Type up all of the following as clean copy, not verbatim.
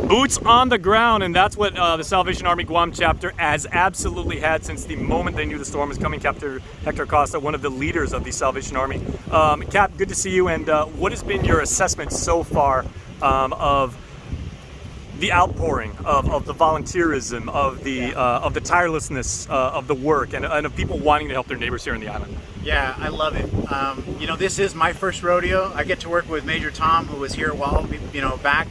Boots on the ground, and that's what the Salvation Army Guam chapter has absolutely had since the moment they knew the storm was coming. Captain Hector Acosta, one of the leaders of the Salvation Army. Cap, good to see you, and what has been your assessment so far of the outpouring of the volunteerism, of the tirelessness of the work, and of people wanting to help their neighbors here in the island? Yeah, I love it. You know, this is my first rodeo. I get to work with Major Tom, who was here a while, back,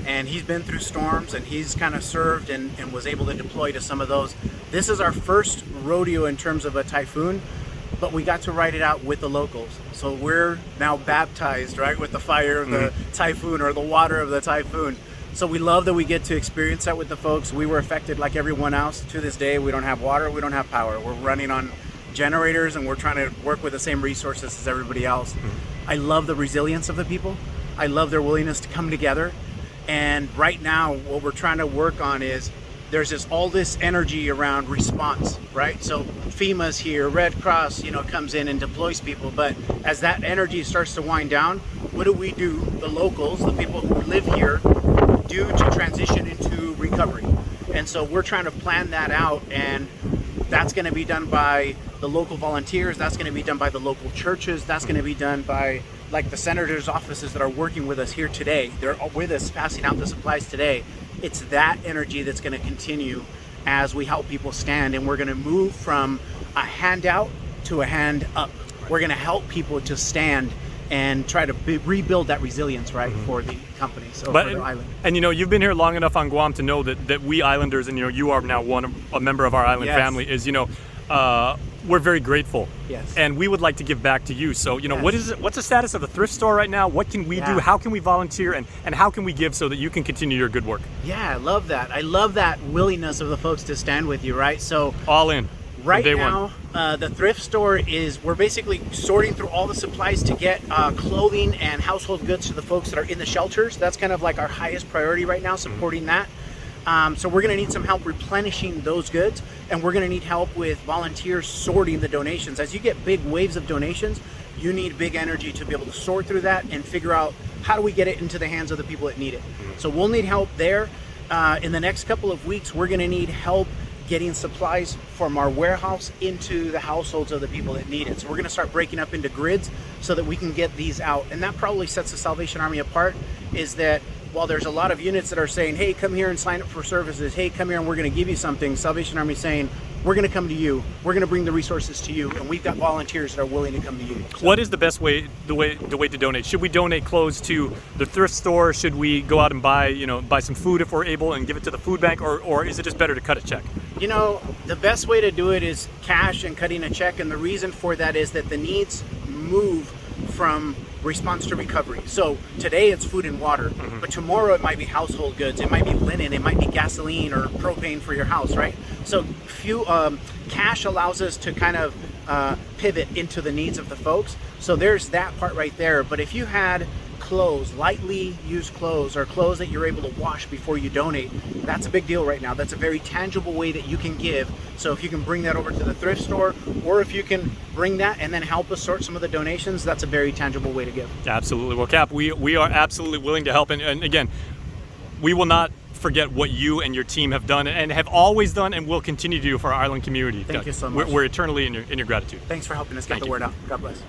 and he's been through storms, and he's kind of served and was able to deploy to some of those. This is our first rodeo in terms of a typhoon, but we got to ride it out with the locals. So we're now baptized, right, with the fire of the typhoon, or the water of the typhoon. So we love that we get to experience that with the folks. We were affected like everyone else. To this day, we don't have water, we don't have power. We're running on generators, and we're trying to work with the same resources as everybody else. I love the resilience of the people. I love their willingness to come together. And right now, what we're trying to work on is there's all this energy around response, right? So FEMA's here, Red Cross, comes in and deploys people. But as that energy starts to wind down, what do we do, the locals, the people who live here, do to transition into recovery? And so we're trying to plan that out, and that's going to be done by the local volunteers, that's going to be done by the local churches, that's going to be done by like the senators' offices that are working with us here today. They're with us passing out the supplies today. It's that energy that's going to continue as we help people stand, and we're going to move from a handout to a hand up. We're going to help people to stand and try to rebuild that resilience, right, for the companies, or for the island. And you've been here long enough on Guam to know that we islanders, and you are now a member of our island family, is we're very grateful. Yes. And we would like to give back to you. So what's the status of the thrift store right now? What can we do? How can we volunteer, and how can we give so that you can continue your good work? Yeah, I love that. I love that willingness of the folks to stand with you, right? So all in. Right now, the thrift store we're basically sorting through all the supplies to get clothing and household goods to the folks that are in the shelters. That's kind of like our highest priority right now, supporting that. So we're going to need some help replenishing those goods, and we're going to need help with volunteers sorting the donations. As you get big waves of donations, you need big energy to be able to sort through that and figure out how do we get it into the hands of the people that need it. So we'll need help there. In the next couple of weeks, we're going to need help getting supplies from our warehouse into the households of the people that need it. So we're going to start breaking up into grids so that we can get these out. And that probably sets the Salvation Army apart, is that while there's a lot of units that are saying, hey, come here and sign up for services, hey, come here and we're going to give you something, Salvation Army is saying, we're going to come to you, we're going to bring the resources to you, and we've got volunteers that are willing to come to you. So, what is the best way, the way to donate? Should we donate clothes to the thrift store? Should we go out and buy some food if we're able and give it to the food bank, or is it just better to cut a check? The best way to do it is cash and cutting a check, and the reason for that is that the needs move from response to recovery. So today it's food and water, but tomorrow it might be household goods, it might be linen, it might be gasoline or propane for your house, right? So cash allows us to kind of pivot into the needs of the folks. So there's that part right there. But if you had clothes, lightly used clothes, or clothes that you're able to wash before you donate, that's a big deal right now. That's a very tangible way that you can give. So if you can bring that over to the thrift store, or if you can bring that and then help us sort some of the donations, that's a very tangible way to give. Absolutely. Well, Cap, we are absolutely willing to help. And again, we will not forget what you and your team have done and have always done and will continue to do for our island community. Thank you so much. We're eternally in your gratitude. Thanks for helping us get the word out. God bless.